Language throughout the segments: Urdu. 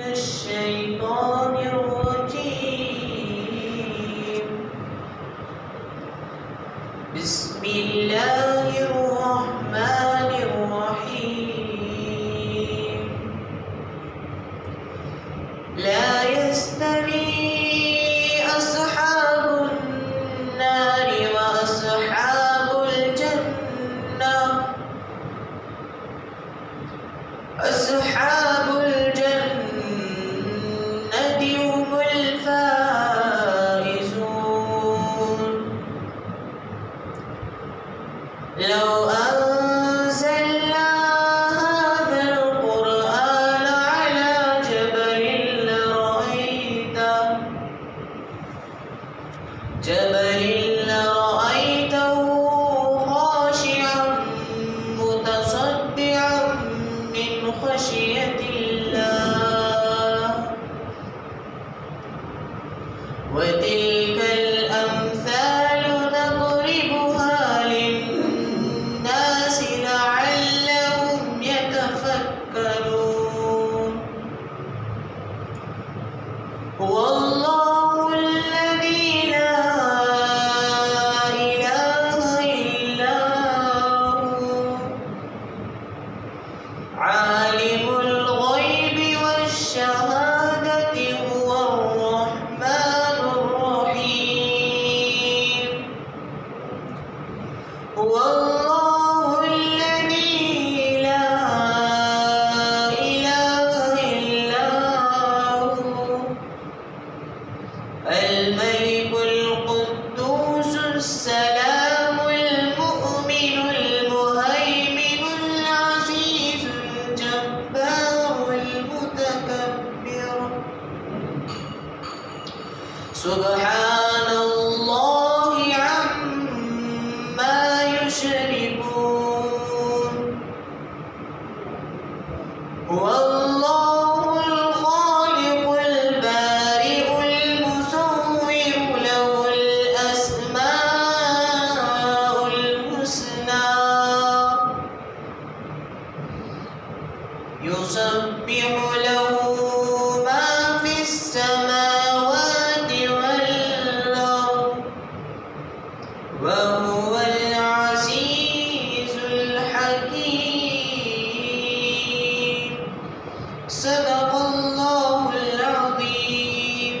الشيطان الرجيم. بسم الله الرحمن الرحيم. لا يستوي أصحاب النار وأصحاب الجنة. أصحاب الجنة هم الفائزون. لو أنزلنا هذا القرآن على جبل لرأيته خاشعا متصدعا من خشية الله. وتلك الأمثال نضربها للناس لعلهم يتفكرون. هو الله الذي لا إله إلا هو عالم الغيب والشهادة هو الرحمن الرحيم. هو الله الذي لا إله إلا هو الملك القدوس السلام المؤمن المهيمن العزيز الجبار المتكبر. سبحان الله عما يشركون. هو الله الخالق البارئ المصور له الأسماء الحسنى. يسبح له ما في السماوات والأرض وهو العزيز الحكيم. صدق الله العظيم.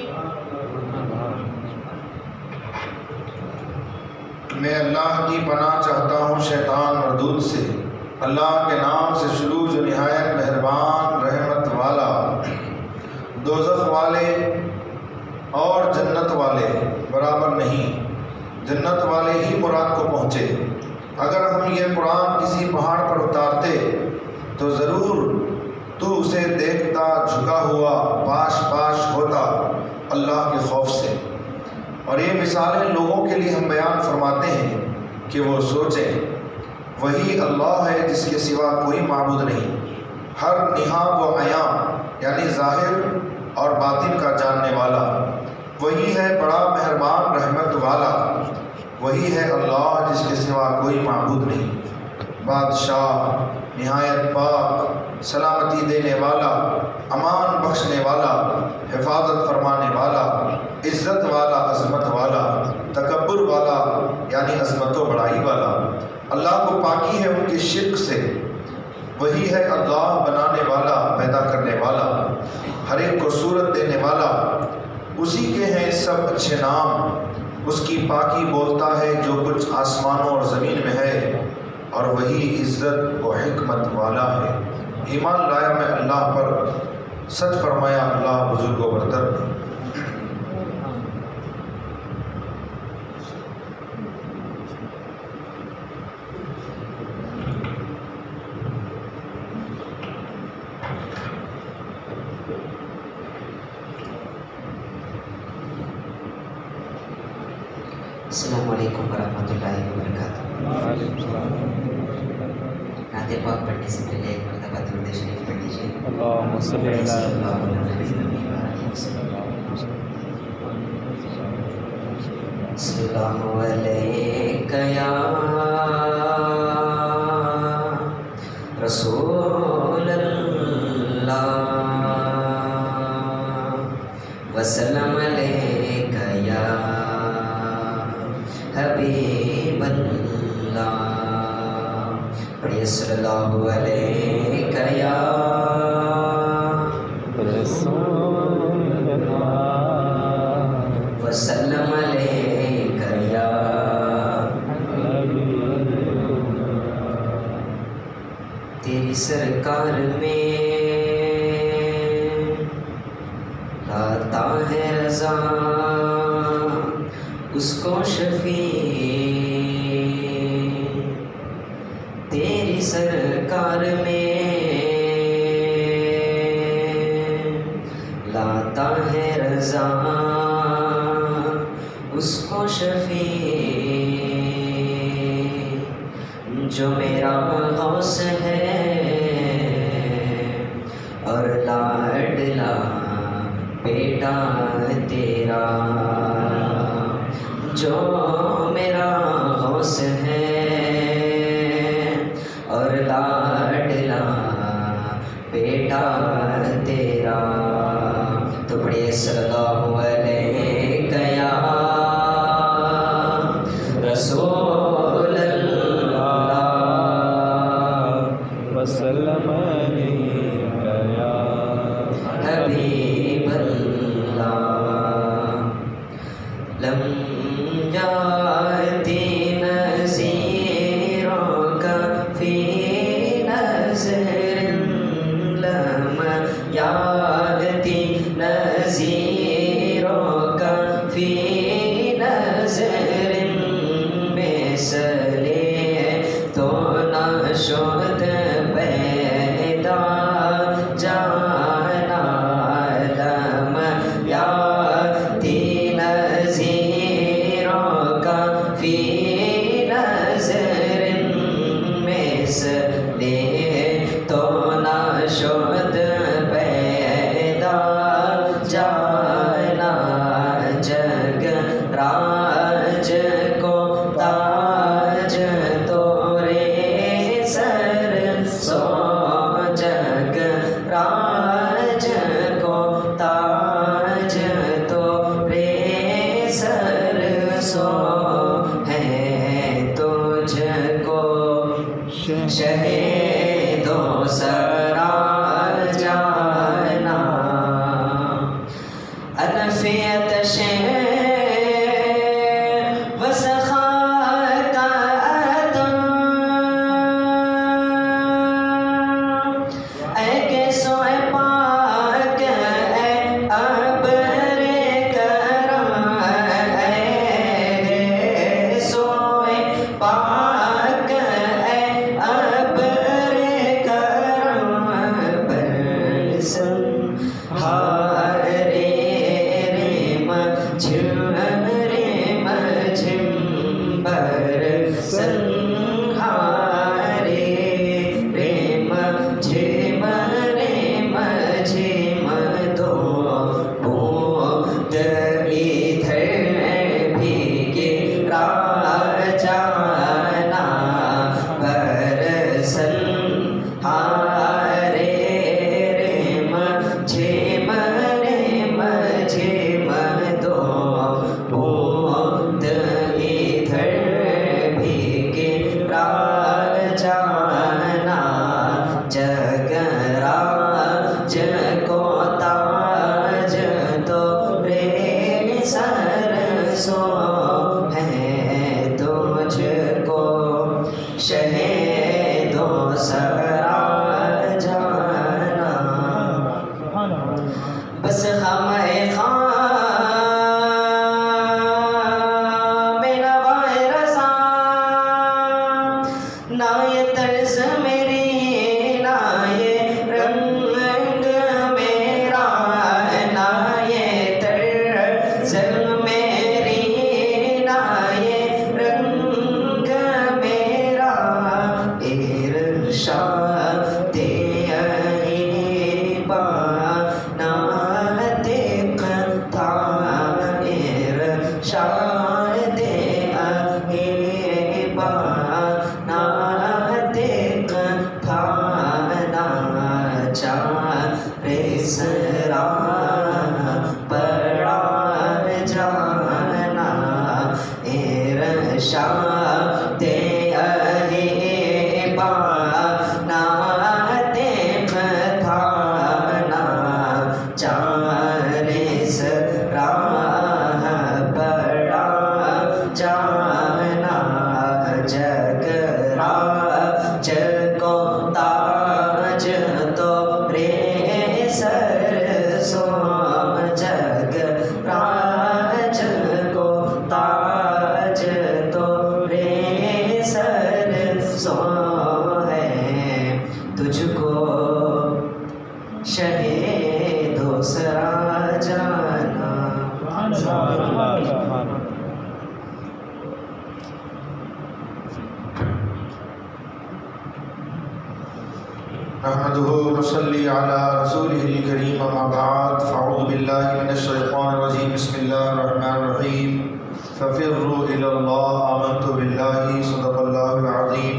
میں اللہ کی پناہ چاہتا ہوں شیطان مردود سے۔ اللہ کے نام سے شروع جو نہایت مہربان رحمت والا۔ دوزخ والے اور جنت والے برابر نہیں، جنت والے ہی مراد کو پہنچے۔ اگر ہم یہ قرآن کسی پہاڑ پر اتارتے تو ضرور تو اسے دیکھتا جھکا ہوا پاش پاش ہوتا اللہ کے خوف سے۔ اور یہ مثالیں لوگوں کے لیے ہم بیان فرماتے ہیں کہ وہ سوچیں۔ وہی اللہ ہے جس کے سوا کوئی معبود نہیں، ہر نہاد و عیاں یعنی ظاہر اور باطن کا جاننے والا۔ وہی ہے بڑا مہربان رحمت والا، وہی ہے اللہ جس کے سوا کوئی معبود نہیں۔ بادشاہ نہایت پاک، سلامتی دینے والا، امان بخشنے والا، حفاظت فرمانے والا، عزت والا، عظمت والا، تکبر والا یعنی عظمت و بڑائی والا۔ اللہ کو پاکی ہے ان کے شرک سے۔ وہی ہے اللہ بنانے والا، پیدا کرنے والا، ہر ایک کو صورت دینے والا۔ اسی کے ہیں سب اچھے نام۔ اس کی پاکی بولتا ہے جو کچھ آسمانوں اور زمین میں ہے، اور وہی عزت و حکمت والا ہے۔ ایمان لایا میں اللہ پر، سچ فرمایا اللہ بزرگ و برتر۔ السلام علیکم ورحمۃ اللہ وبرکاتہ۔ نعت پاک پڑھنے سے پہلے ایک مرتبہ درود شریف پڑھ لیجیے۔ اللہم صلی علی صلی علیک یا رسول اللہ وسلم علیک یا حبیب اللہ. پڑھیے صلی اللہ علیک یا وسلم علیک یا تیری سرکار میں لاتا ہے رضا اس کو شفیع. تیری سرکار میں لاتا ہے رضا اس کو شفیع. جو میرا غوث ہے اور لاڈلا بیٹا تیرا. جو میرا غوث ہے اور لاڈلا بیٹا تیرا. تو پڑھیے صلی اللہ علیہ یا رسول اللہ وسلم علیک یا حبیب اللہ. لم یاتی نذیروں کا فی نظر. لم یاتی نذیروں کا فی نظر. مثلے تو نہ شد پیدا جانا. لم یاتی نذیروں کا فی نظر. مثلے تو نہ شد پیدا جانا. جگ راج کو تاج تو رے سر سو. جگ راج کو تاج تو رے سر سو. ہے تجھ کو شہیدوں سرا جانا. انفیت بس خامہ خام میں نوائے رضا. نہ یہ طرز میری نہ یہ رنگ میرا. نہ یہ طرز میری نہ یہ رنگ میرا. ارشاد کوثرا جانا نحمده ونصلي على رسوله الكريم اما بعد فاعوذ بالله من الشيطان الرجيم بسم الله الرحمن الرحيم ففروا الى الله آمنت بالله صدق الله العظيم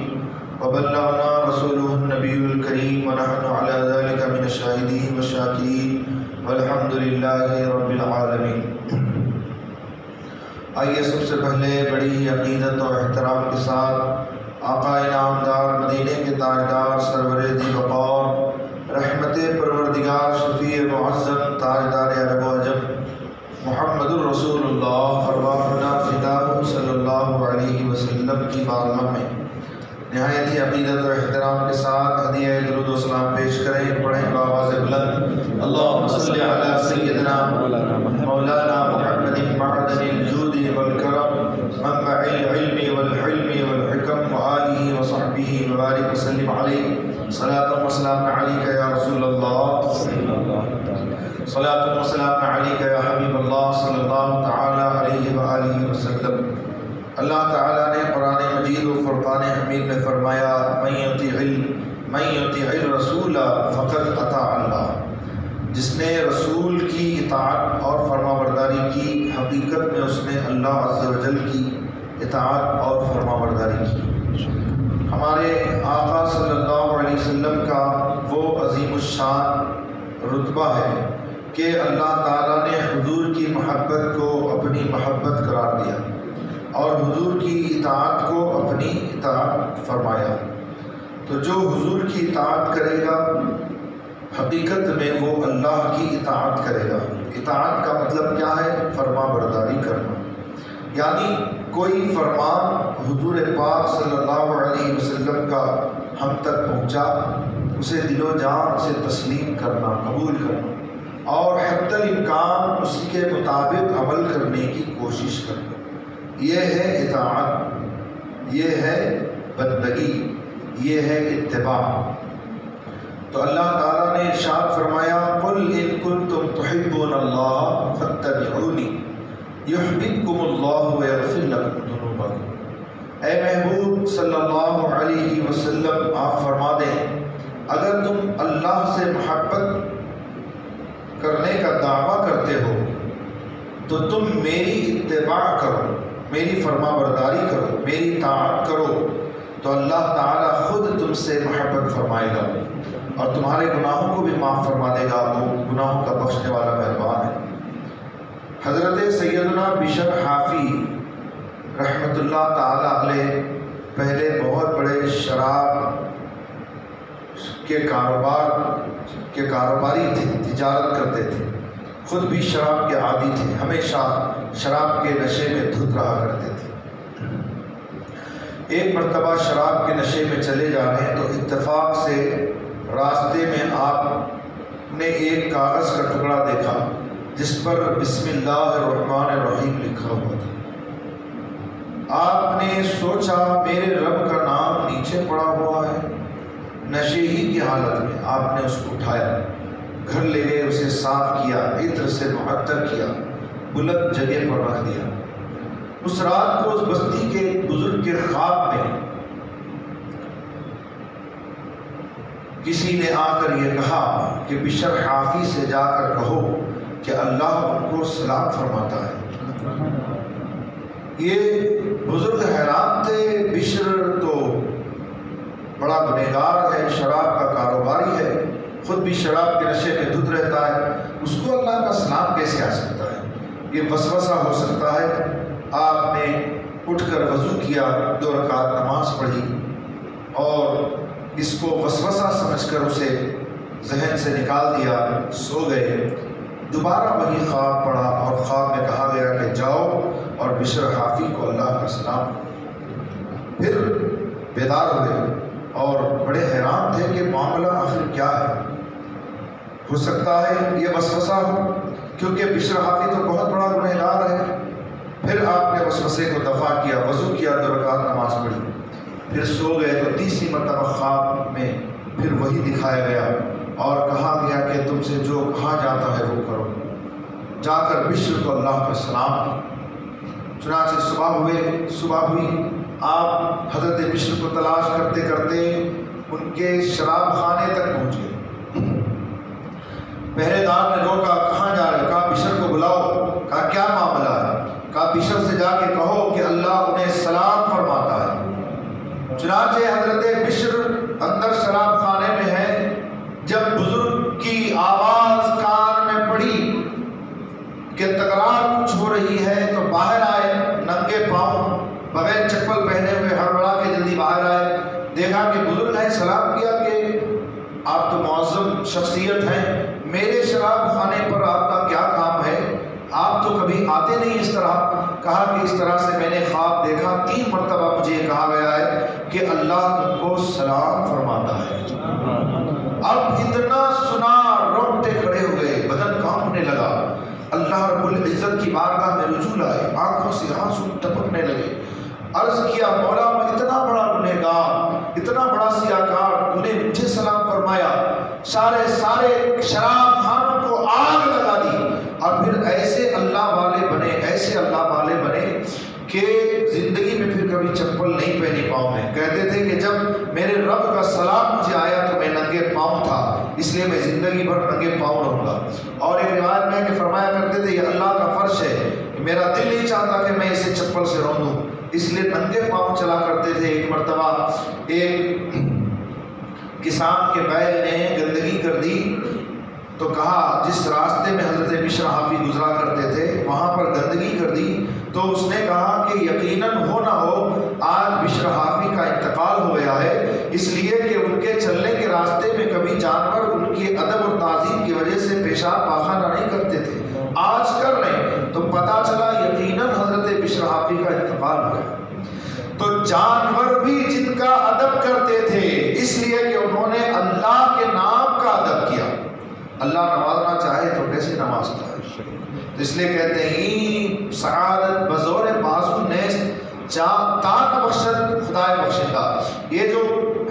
وبلغنا رسوله النبي الكريم ونحن على ذلك من الشاهدين والشاكرين والحمد لله رب العالمين. آئیے سب سے پہلے بڑی عقیدت و احترام کے ساتھ آقا انعامدار مدینے کے تاجدار سرور دی وقار رحمت پروردگار شفیع معظم تاجدار عرب و عجم محمد الرسول اللہ ارواحنا فداہ صلی اللہ علیہ وسلم کی بارگاہ میں نہایت ہی عقیدت و احترام کے ساتھ ہدیہ درود و سلام پیش کریں. پڑھیں بآواز بلند اللہم صلی علی سیدنا مولانا محمد معدن الجود والکرم منبع العلم والحلم والحکم وآلہ وصحبہ وبارک وسلم علیہ صلاۃ و سلام علیک یا رسول اللہ صلاۃ و سلام علیک یا حبیب اللہ صلی اللہ تعالی علیہ وآلہ وسلم. اللہ تعالیٰ نے قرآن مجید و فرقان حمید میں فرمایا من یطیع الرسول فقد اطاع اللہ. جس نے رسول کی اطاعت اور فرما برداری کی حقیقت میں اس نے اللہ عز و جل کی اطاعت اور فرما برداری کی. ہمارے آقا صلی اللہ علیہ وسلم کا وہ عظیم الشان رتبہ ہے کہ اللہ تعالیٰ نے حضور کی محبت کو اپنی محبت قرار دیا اور حضور کی اطاعت کو اپنی اطاعت فرمایا. تو جو حضور کی اطاعت کرے گا حقیقت میں وہ اللہ کی اطاعت کرے گا. اطاعت کا مطلب کیا ہے؟ فرما برداری کرنا. یعنی کوئی فرمان حضور پاک صلی اللہ علیہ وسلم کا ہم تک پہنچا اسے دل و جان سے تسلیم کرنا، قبول کرنا اور حتی الامکان اس کے مطابق عمل کرنے کی کوشش کرنا. یہ ہے اطاعت، یہ ہے بندگی، یہ ہے اتباع. تو اللہ تعالیٰ نے ارشاد فرمایا قل ان کنتم تحبون اللہ فاتبعونی یحببکم اللہ ویغفر لکم ذنوبکم. اے محبوب صلی اللہ علیہ وسلم آپ فرما دیں اگر تم اللہ سے محبت کرنے کا دعویٰ کرتے ہو تو تم میری اتباع کرو، میری فرما برداری کرو، میری اطاعت کرو تو اللہ تعالیٰ خود تم سے محبت فرمائے گا اور تمہارے گناہوں کو بھی معاف فرما دے گا. وہ گناہوں کا بخشنے والا مہربان ہے. حضرت سیدنا بشر حافی رحمۃ اللہ تعالیٰ علیہ پہلے بہت بڑے شراب کے کاروباری تھے، تجارت کرتے تھے، خود بھی شراب کے عادی تھے، ہمیشہ شراب کے نشے میں دھت رہا کرتے تھے. ایک مرتبہ شراب کے نشے میں چلے جا رہے ہیں تو اتفاق سے راستے میں آپ نے ایک کاغذ کا ٹکڑا دیکھا جس پر بسم اللہ الرحمن الرحیم لکھا ہوا تھا. آپ نے سوچا میرے رب کا نام نیچے پڑا ہوا ہے. نشے ہی کی حالت میں آپ نے اس کو اٹھایا، گھر لے گئے، اسے صاف کیا، عطر سے معطر کیا، بلند جگہ پر رکھ دیا. اس رات کو اس بستی کے بزرگ کے خواب میں کسی نے آ کر یہ کہا کہ بشر حافی سے جا کر کہو کہ اللہ ان کو سلام فرماتا ہے. یہ بزرگ حیران تھے. بشر تو بڑا گنہگار ہے، شراب کا کاروباری ہے، خود بھی شراب کے نشے میں دھت رہتا ہے، اس کو اللہ کا سلام کیسے آ سکتا ہے؟ یہ وسوسہ ہو سکتا ہے. آپ نے اٹھ کر وضو کیا، 2 رکعت نماز پڑھی اور اس کو وسوسہ سمجھ کر اسے ذہن سے نکال دیا، سو گئے. دوبارہ وہی خواب پڑا اور خواب میں کہا گیا کہ جاؤ اور بشر حافی کو اللہ کا سلام. پھر بیدار ہوئے اور بڑے حیران تھے کہ معاملہ آخر کیا ہے. ہو سکتا ہے یہ وسوسہ ہو کیونکہ بشر حافی تو بہت بڑا گنہگار ہے. پھر آپ نے وسوسے کو دفع کیا، وضو کیا، 2 رکعت نماز پڑھی، پھر سو گئے تو تیسری مرتبہ خواب میں پھر وہی دکھایا گیا اور کہا گیا کہ تم سے جو کہا جاتا ہے وہ کرو۔ جا کر بشر کو اللہ کا سلام کی۔ چنانچہ صبح ہوئی، آپ حضرت بشر کو تلاش کرتے کرتے ان کے شراب خانے تک پہنچ گئے۔ پہرے دار نے روکا، کہاں جا رہے؟ کہا بشر کو بلاؤ۔ کہا کیا معاملہ ہے؟ کہا بشر سے جا کے کہو کہ اللہ انہیں سلام فرماتا ہے۔ چنانچہ حضرت بشر اندر شراب خانے میں ہے، جب بزرگ کی آواز کان میں پڑی کہ تکرار کچھ ہو رہی ہے تو باہر آئے، ننگے پاؤں بغیر چپل پہنے ہوئے ہڑبڑا کے جلدی باہر آئے۔ دیکھا کہ بزرگ ہیں، سلام کیا کہ آپ تو معظم شخصیت ہیں، میرے شراب خانے پر آپ کا کیا کام ہے؟ آپ تو کبھی آتے نہیں اس طرح۔ کہا کہ اس طرح سے میں نے خواب دیکھا، 3 مرتبہ مجھے کہا گیا ہے کہ اللہ تم کو سلام فرماتا ہے۔ اب اتنا سنا رونگٹے کھڑے ہو گئے، بدن کانپنے لگا، اللہ رب العزت کی بارگاہ میں رجوع لائے، آنکھوں سے آنسو ٹپکنے لگے۔ عرض کیا مولا میں اتنا بڑا گنہگار، اتنا بڑا سیاہکار، تو نے مجھے سلام فرمایا، سارے شراب خانوں کو آگ لگا دی، اور پھر ایسے اللہ والے بنے کہ زندگی میں پھر کبھی چپل نہیں پہنی پاؤں میں۔ کہتے تھے کہ جب میرے رب کا سلام مجھے آیا تو میں ننگے پاؤں تھا، اس لیے میں زندگی بھر ننگے پاؤں رہوں گا۔ اور ایک روایت میں کہ فرمایا کرتے تھے یہ اللہ کا فرش ہے، میرا دل نہیں چاہتا کہ میں اسے چپل سے روندوں، اس لیے ننگے پاؤں چلا کرتے تھے۔ ایک مرتبہ ایک کسان کے بیل نے گندگی کر دی تو کہا جس راستے میں حضرت بشر حافی گزرا کرتے تھے وہاں پر گندگی کر دی، تو اس نے کہا کہ یقیناً ہو نہ ہو آج بشر حافی کا انتقال ہو گیا ہے، اس لیے کہ ان کے چلنے کے راستے میں کبھی جانور ان کی ادب اور تعظیم کی وجہ سے پیشاب پاخانہ نہیں کرتے تھے، آج کر رہے ہیں، تو پتہ چلا یقیناً حضرت بشر حافی کا انتقال ہو گیا۔ تو جانور بھی جن کا ادب کرتے تھے اس لیے کہ انہوں نے اللہ کے نام کا ادب کیا۔ اللہ نوازنا چاہے تو کیسے نوازتا ہے؟ تو اس لیے کہتے ہیں سعادت بزور بازو نیست تا نبخشت خدائے بخشندہ۔ یہ جو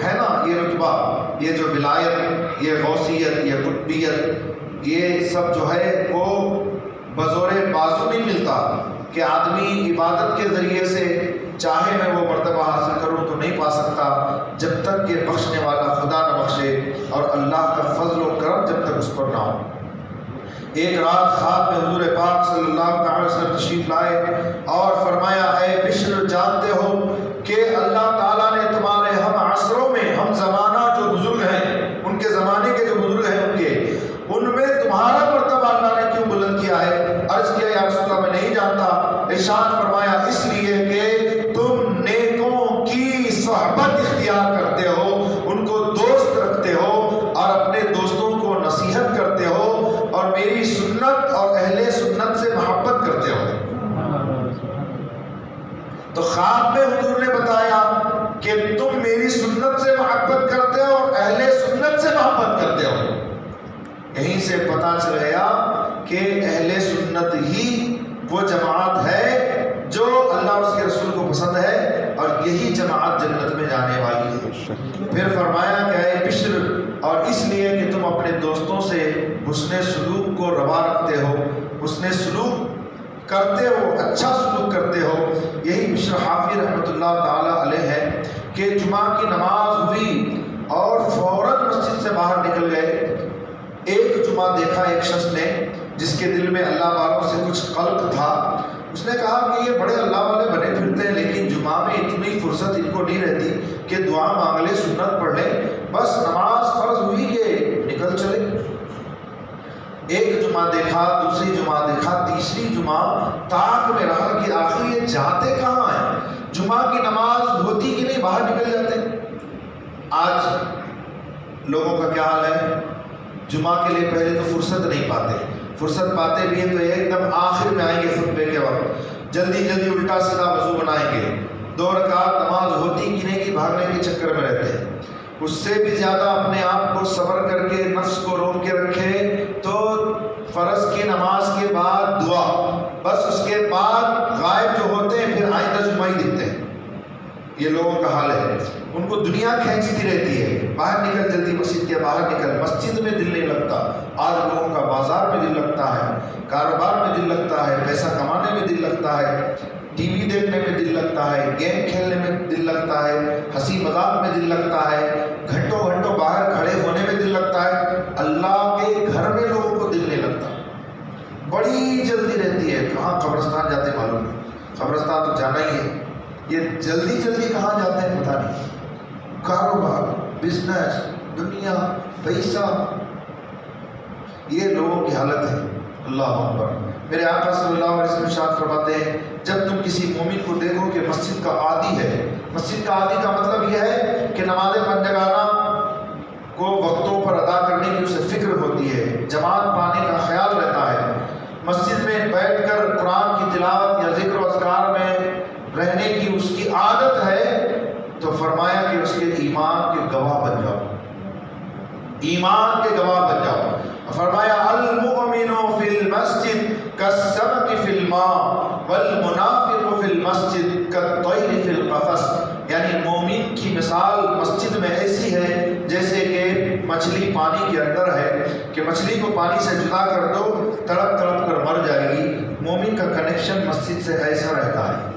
ہے نا یہ رتبہ، یہ جو ولایت، یہ غوثیت، یہ قطبیت، یہ سب جو ہے وہ بزور بازو نہیں ملتا کہ آدمی عبادت کے ذریعے سے چاہے میں وہ مرتبہ حاصل کروں تو نہیں پا سکتا جب تک کہ بخشنے والا خدا نہ بخشے اور اللہ کا فضل و کرم جب تک اس پر نہ ہو۔ ایک رات خواب میں حضور پاک صلی اللہ علیہ وسلم تشریف لائے اور فرمایا اے بشر جانتے ہو کہ اللہ تعالیٰ نے تمہارے ہم عصروں میں، ہم زمانہ جو بزرگ ہیں ان کے زمانے کے جو بزرگ ہیں ان میں تمہارا مرتبہ اللہ نے کیوں بلند کیا ہے؟ عرض کیا یا رسول اللہ میں نہیں جانتا۔ ارشاد فرمایا اس لیے کہ تم نیکوں کی صحبت اختیار کرتے ہو، ان کو دوست رکھتے ہو اور اپنے دوستوں کو نصیحت کرتے ہو اور میری سنت اور اہل سنت سے محبت کرتے ہو۔ تو خواب میں حضور نے بتایا کہ تم میری سنت سے محبت کرتے ہو اور اہل سنت سے محبت کرتے ہو۔ یہیں سے پتہ چل گیا کہ اہل سنت ہی وہ جماعت ہے جو اللہ اور اس کے رسول کو پسند ہے اور یہی جماعت جنت میں جانے والی ہے۔ پھر فرمایا کہ اے بشر اور اس لیے کہ تم اپنے دوستوں سے حسن سلوک کو روا رکھتے ہو، حسن سلوک کرتے ہو، اچھا سلوک کرتے ہو، یہی بشر حافی رحمۃ اللہ تعالی علیہ ہے کہ جمعہ کی نماز ہوئی اور فوراً مسجد سے باہر نکل گئے۔ ایک جمعہ دیکھا ایک شخص نے جس کے دل میں اللہ والوں سے کچھ قلق تھا، اس نے کہا کہ یہ بڑے اللہ والے بنے پھرتے ہیں لیکن جمعہ میں اتنی فرصت ان کو نہیں رہتی کہ دعا مانگ لے، سنت پڑھ لے، بس نماز فرض ہوئی کہ نکل چلے۔ ایک جمعہ دیکھا، دوسری جمعہ دیکھا، تیسری جمعہ تاک میں رہا کہ آخر یہ جاتے کہاں ہیں؟ جمعہ کی نماز ہوتی کہ نہیں باہر نکل جاتے۔ آج لوگوں کا کیا حال ہے؟ جمعہ کے لیے پہلے تو فرصت نہیں پاتے، فرصت پاتے بھی ہیں تو ایک دم آخر میں آئیں گے خطبے کے وقت، جلدی جلدی الٹا سیدھا وضو بنائیں گے، 2 رکعت نماز ہوتی کہ نہیں کہ بھاگنے کے چکر میں رہتے ہیں۔ اس سے بھی زیادہ اپنے آپ کو صبر کر کے نفس کو روک کے رکھے تو فرض کی نماز کے بعد دعا، بس اس کے بعد غائب جو ہوتے ہیں پھر آئندہ جمعہ ہی دکھتے ہیں۔ یہ لوگوں کا حال ہے. ان کو دنیا کھینچتی رہتی ہے، باہر نکل جلدی مسجد کے باہر نکل. مسجد میں دل نہیں لگتا. آج لوگوں کا بازار میں دل لگتا ہے، کاروبار میں دل لگتا ہے، پیسہ کمانے میں دل لگتا ہے، ٹی وی دیکھنے میں دل لگتا ہے، گیم کھیلنے میں دل لگتا ہے، ہنسی مذاق میں دل لگتا ہے، گھنٹوں گھنٹوں باہر کھڑے ہونے میں دل لگتا ہے. اللہ کے گھر میں لوگوں کو دل نہیں لگتا. بڑی جلدی رہتی ہے. کہاں قبرستان جاتے معلوم نہیں، قبرستان تو جانا ہی ہے. یہ جلدی جلدی کہاں جاتے ہیں پتہ نہیں. کاروبار، بزنس، دنیا، پیسہ، یہ لوگوں کی حالت ہے. اللہ اکبر. میرے آقا صلی اللہ علیہ وسلم ارشاد فرماتے ہیں جب تم کسی مومن کو دیکھو کہ مسجد کا عادی ہے، مسجد کا عادی کا مطلب یہ ہے کہ نماز پنجگانہ کو وقتوں پر ادا کرنے کی اسے فکر ہوتی ہے، جماعت پانے کا خیال رہتا ہے، مسجد میں بیٹھ کر قرآن کی تلاوت یا ذکر و اذکار میں رہنے کی اس کی عادت ہے، تو فرمایا کہ اس کے ایمان کے گواہ بن جاؤ. ایمان کے گواہ بن جاؤ. فرمایا المؤمن فی المسجد کالسمک فی الماء والمنافق فی المسجد کالطیر فی القفص. یعنی مومن کی مثال مسجد میں ایسی ہے جیسے کہ مچھلی پانی کے اندر ہے کہ مچھلی کو پانی سے جدا کر دو تڑپ تڑپ کر مر جائے گی. مومن کا کنیکشن مسجد سے ایسا رہتا ہے.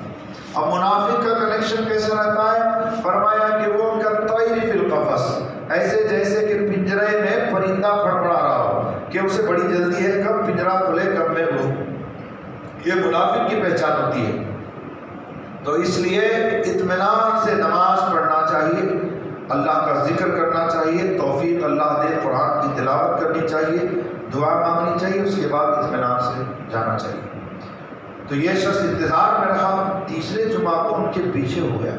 اب منافق کا کنیکشن کیسا رہتا ہے؟ فرمایا کہ وہ کالطیر فی القفص، ایسے جیسے کہ پنجرے میں پرندہ پھڑپڑا رہا ہو کہ اسے بڑی جلدی ہے کب پنجرا کھلے کب میں اڑوں. یہ منافق کی پہچان ہوتی ہے. تو اس لیے اطمینان سے نماز پڑھنا چاہیے، اللہ کا ذکر کرنا چاہیے، توفیق اللہ دے، قرآن کی تلاوت کرنی چاہیے، دعا مانگنی چاہیے، اس کے بعد اطمینان سے جانا چاہیے. تو یہ شخص انتظار میں رہا. تیسرے جمعہ کو ان کے پیچھے ہو گیا.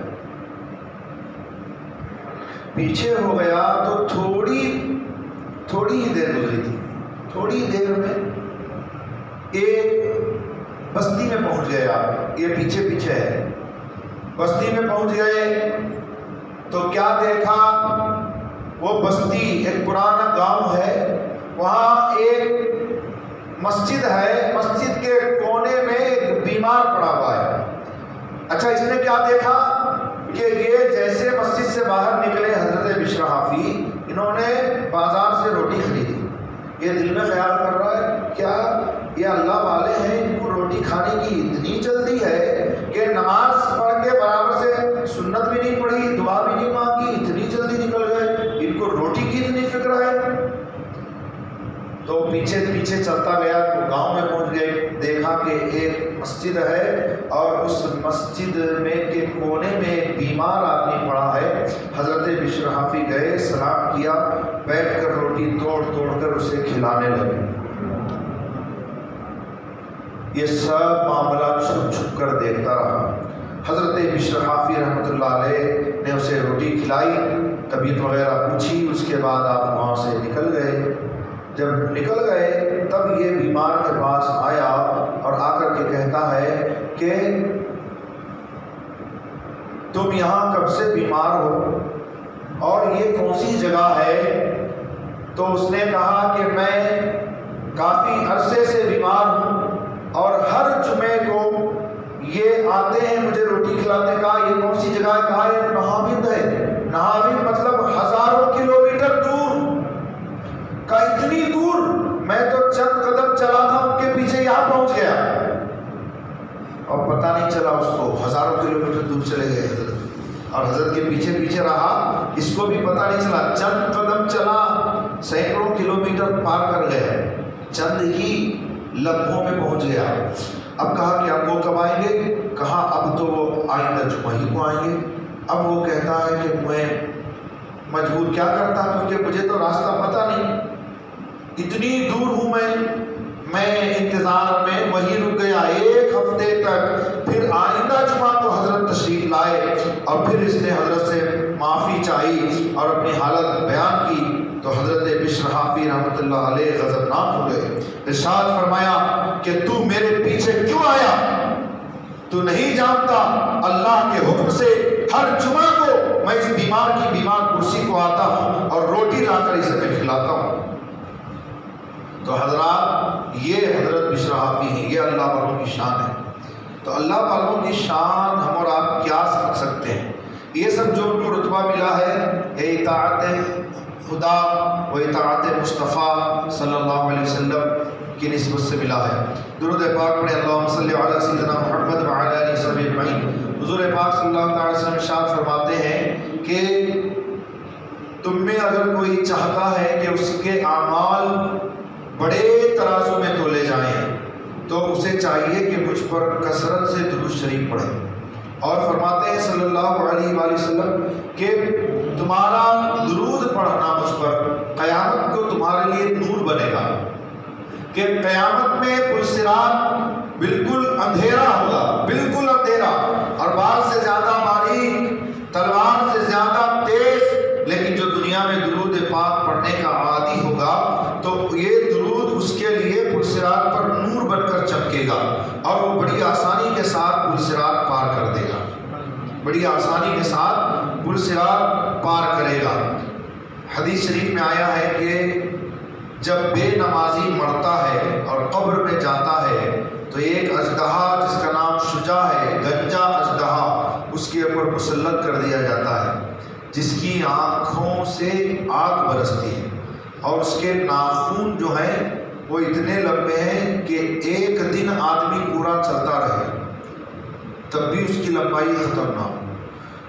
پیچھے ہو گیا تو تھوڑی ہی دیر گزری تھی. تھوڑی دیر میں ایک بستی میں پہنچ گیا. یہ پیچھے پیچھے ہے. بستی میں پہنچ گئے تو کیا دیکھا؟ وہ بستی ایک پرانا گاؤں ہے، وہاں ایک مسجد ہے، مسجد کے کونے میں ایک بیمار پڑا ہوا ہے. اچھا، اس نے کیا دیکھا کہ یہ جیسے مسجد سے باہر نکلے حضرت بشر حافی، انہوں نے بازار سے روٹی خریدی. یہ دل میں خیال کر رہا ہے کیا یہ اللہ والے ہیں، ان کو روٹی کھانے کی اتنی جلدی ہے کہ نماز پڑھ کے برابر سے سنت بھی نہیں پڑھی، دعا بھی نہیں مانگی، اتنی جلدی نکل گئے، ان کو روٹی کی اتنی فکر ہے. تو پیچھے پیچھے چلتا گیا تو گاؤں میں پہنچ گئے. دیکھا کہ ایک مسجد ہے اور اس مسجد میں کے کونے میں ایک بیمار آدمی پڑا ہے. حضرت بشر حافی گئے، سلام کیا، بیٹھ کر روٹی توڑ توڑ کر اسے کھلانے لگے. یہ سب معاملہ چھپ چھپ کر دیکھتا رہا. حضرت بشر حافی رحمۃ اللہ علیہ نے اسے روٹی کھلائی، طبیعت وغیرہ پوچھی، اس کے بعد آپ وہاں سے نکل گئے. جب نکل گئے تب یہ بیمار کے پاس آیا اور آ کر کے کہتا ہے کہ تم یہاں کب سے بیمار ہو اور یہ کون سی جگہ ہے؟ تو اس نے کہا کہ میں کافی عرصے سے بیمار ہوں اور ہر جمعے کو یہ آتے ہیں مجھے روٹی کھلاتے. کہا یہ کون سی جگہ ہے؟ کہا یہ نہاوند ہے. نہاوند مطلب ہزاروں کلومیٹر دور. کہا اتنی دور؟ میں تو چند قدم چلا تھا ان کے پیچھے یہاں پہنچ گیا. اور پتہ نہیں چلا اس کو، ہزاروں کلومیٹر دور چلے گئے حضرت اور حضرت کے پیچھے پیچھے رہا. اس کو بھی پتہ نہیں چلا، چند قدم چلا، سینکڑوں کلومیٹر پار کر گئے، چند ہی لمحوں میں پہنچ گیا. اب کہا کہ اب وہ کب آئیں گے؟ کہا اب تو وہ آئندہ جمعہ ہی کو آئیں گے. اب وہ کہتا ہے کہ میں مجبور کیا کرتا کیونکہ مجھے تو راستہ پتہ نہیں، اتنی دور ہوں میں انتظار میں وہیں رک گیا 1 ہفتے تک. پھر آئندہ جمعہ کو حضرت تشریف لائے اور پھر اس نے حضرت سے معافی چاہی اور اپنی حالت بیان کی. تو حضرت بشر حافی رحمۃ اللہ علیہ غضبناک ہو گئے. ارشاد فرمایا کہ تو میرے پیچھے کیوں آیا؟ تو نہیں جانتا اللہ کے حکم سے ہر جمعہ کو میں اس بیمار کی بیمار کرسی کو آتا ہوں اور روٹی لا کر اسے میں کھلاتا ہوں. تو حضرات یہ حضرت بشر حافی ہیں، یہ اللہ والوں کی شان ہے. تو اللہ والوں کی شان ہم اور آپ کیا سمجھ سکتے ہیں یہ سب جو ان کو رتبہ ملا ہے یہ اطاعت خدا و اطاعت مصطفیٰ صلی اللہ علیہ وسلم کی نسبت سے ملا ہے۔ درود پاک پڑھیں، اللہم صلی علی سیدنا محمد وعلی آلہ وصحبہ اجمعین۔ حضور پاک صلی اللہ علیہ وسلم ارشاد فرماتے ہیں کہ تم میں اگر کوئی چاہتا ہے کہ اس کے اعمال بڑے ترازو میں تولے جائیں تو اسے چاہیے کہ مجھ پر کثرت سے درود شریف پڑھے۔ اور فرماتے ہیں صلی اللہ علیہ وآلہ وسلم کہ تمہارا درود پڑھنا مجھ پر قیامت کو تمہارے لیے نور بنے گا، کہ قیامت میں پلسرات بالکل اندھیرا ہوگا، بالکل اندھیرا، اور بال سے زیادہ باریک، تلوار سے زیادہ تیز، لیکن جو دنیا میں درود پاک پڑھنے کا عادی ہوگا تو یہ درود اس کے لیے پلسرات پر نور بن کر چمکے گا اور وہ بڑی آسانی کے ساتھ پلسرات پار کر دے گا، بڑی آسانی کے ساتھ پلسرات پار کرے گا۔ حدیث شریف میں آیا ہے کہ جب بے نمازی مرتا ہے اور قبر میں جاتا ہے تو ایک اژدہا جس کا نام شجاع ہے، گنجا اژدہا، اس کے اوپر مسلط کر دیا جاتا ہے، جس کی آنکھوں سے آگ برستی ہے اور اس کے ناخون جو ہیں وہ اتنے لمبے ہیں کہ ایک دن آدمی پورا چلتا رہے تب بھی اس کی لمبائی ختم نہ ہو۔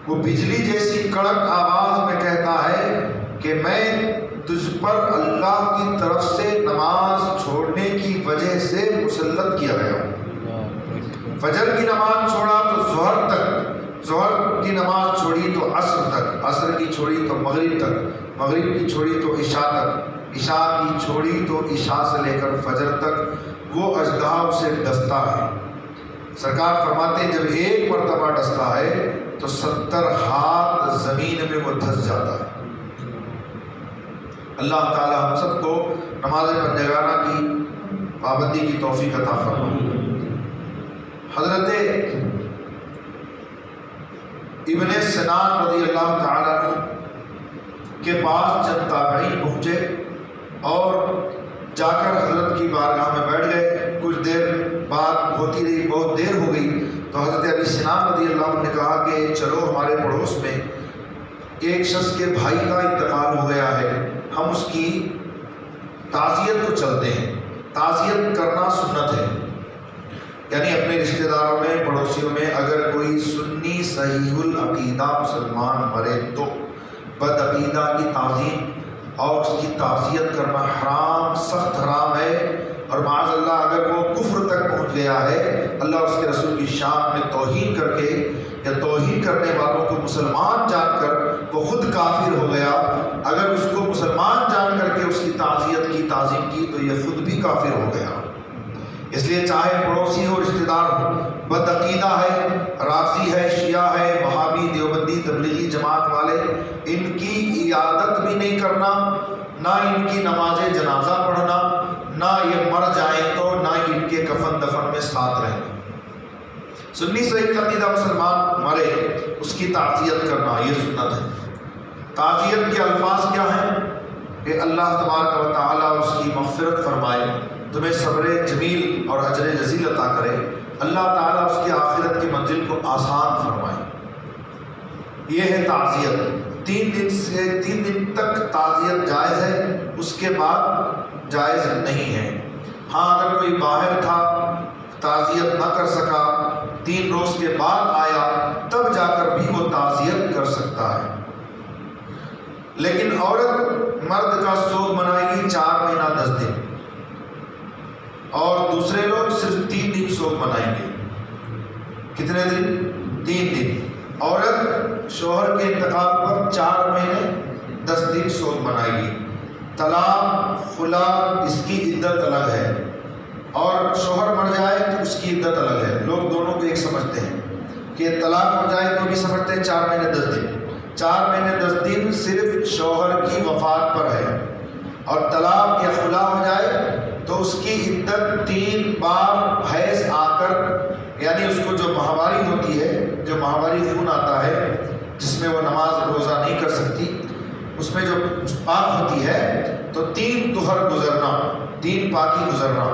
وہ بجلی جیسی کڑک آواز میں کہتا ہے کہ میں تجھ پر اللہ کی طرف سے نماز چھوڑنے کی وجہ سے مسلط کیا گیا ہوں۔ فجر کی نماز چھوڑا تو ظہر تک، ظہر کی نماز چھوڑی تو عصر تک، عصر کی چھوڑی تو مغرب تک، مغرب کی چھوڑی تو عشاء تک، عشاء کی چھوڑی تو عشاء سے لے کر فجر تک وہ اژدہا اسے ڈستا ہے۔ سرکار فرماتے ہیں جب ایک مرتبہ ڈستا ہے تو 70 ہاتھ زمین میں وہ دھس جاتا ہے۔ اللہ تعالی ہم سب کو نماز پنجگانہ کی پابندی کی توفیق عطا فرمائے۔ حضرت ابن سنان رضی اللہ تعالیٰ عنہ کے پاس چند تابعین پہنچے اور جا کر حضرت کی بارگاہ میں بیٹھ گئے۔ کچھ دیر بات ہوتی رہی، بہت دیر ہو گئی تو حضرت ابن سنان رضی اللہ عنہ نے کہا کہ چلو ہمارے پڑوس میں ایک شخص کے بھائی کا انتقال ہو گیا ہے، ہم اس کی تعزیت کو چلتے ہیں۔ تعزیت کرنا سنت ہے، یعنی اپنے رشتہ داروں میں، پڑوسیوں میں اگر کوئی سنی صحیح العقیدہ مسلمان مرے تو بدعقیدہ کی تعظیم اور اس کی تعزیت کرنا حرام، سخت حرام ہے، اور معاذ اللہ اگر وہ کفر تک پہنچ گیا ہے، اللہ اس کے رسول کی شان میں توہین کر کے یا توہین کرنے والوں کو مسلمان جان کر وہ خود کافر ہو گیا، اگر اس کو مسلمان جان کر کے اس کی تعزیت کی، تعظیم کی تو یہ خود بھی کافر ہو گیا۔ اس لیے چاہے پڑوسی ہو، رشتہ دار ہو، بدعقیدہ ہے، رافضی ہے، شیعہ ہے، وہابی، دیوبندی، تبلیغی جماعت والے، ان کی عیادت بھی نہیں کرنا، نہ ان کی نماز جنازہ پڑھنا، نہ یہ مر جائیں تو نہ ان کے کفن دفن میں ساتھ رہنا۔ سنی صحیح عقیدہ مسلمان مرے اس کی تعزیت کرنا یہ سنت ہے۔ تعزیت کے الفاظ کیا ہیں کہ اللہ تبارک و تعالیٰ اس کی مغفرت فرمائے، تمہیں صبر جمیل اور اجر جزیل عطا کرے، اللہ تعالیٰ اس کی آخرت کی منزل کو آسان فرمائے، یہ ہے تعزیت۔ 3 دن تک تعزیت جائز ہے، اس کے بعد جائز نہیں ہے۔ ہاں اگر کوئی باہر تھا، تعزیت نہ کر سکا، 3 روز کے بعد آیا، تب جا کر بھی وہ تعزیت کر سکتا ہے۔ لیکن عورت مرد کا سوگ منائے گی 4 مہینہ 10 دن، اور دوسرے لوگ صرف 3 دن سوگ منائیں گے۔ کتنے دن؟ 3 دن۔ عورت شوہر کے انتقال پر 4 مہینے 10 دن سوگ منائے گی۔ طلاق، خلا، اس کی عدت الگ ہے، اور شوہر مر جائے تو اس کی عدت الگ ہے۔ لوگ دونوں کو ایک سمجھتے ہیں کہ طلاق ہو جائے تو بھی سمجھتے ہیں 4 مہینے 10 دن۔ 4 مہینے 10 دن صرف شوہر کی وفات پر ہے، اور طلاق یا خلا ہو جائے تو اس کی عدت 3 بار حیض آ کر، یعنی اس کو جو ماہواری ہوتی ہے، جو ماہواری خون آتا ہے جس میں وہ نماز روزہ نہیں کر سکتی، اس میں جو پاک ہوتی ہے تو 3 طہر گزرنا، 3 پاکی گزرنا،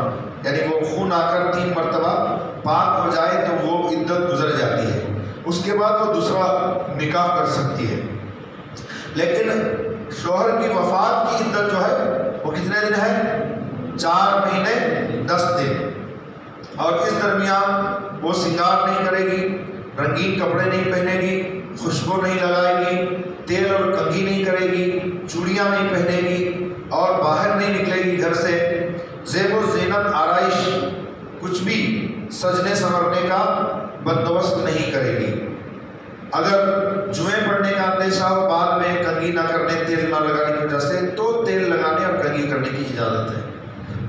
یعنی وہ خون آ کر 3 مرتبہ پاک ہو جائے تو وہ عدت گزر جاتی ہے۔ اس کے بعد وہ دوسرا نکاح کر سکتی ہے. لیکن شوہر کی وفات کی عدت جو ہے وہ کتنے دن ہے؟ 4 مہینے 10 دن. اور اس درمیان وہ سنگار نہیں کرے گی، رنگین کپڑے نہیں پہنے گی، خوشبو نہیں لگائے گی، تیل اور کنگھی نہیں کرے گی، چوڑیاں نہیں پہنے گی اور باہر نہیں نکلے گی گھر سے. زیب و زینت آرائش کچھ بھی سجنے سنورنے کا بندوبست نہیں کرے گی. اگر جوئیں پڑنے کا اندیشہ ہو بعد میں کنگھی نہ کرنے، تیل نہ لگانے کی وجہ سے، تو تیل لگانے اور کنگھی کرنے کی اجازت ہے.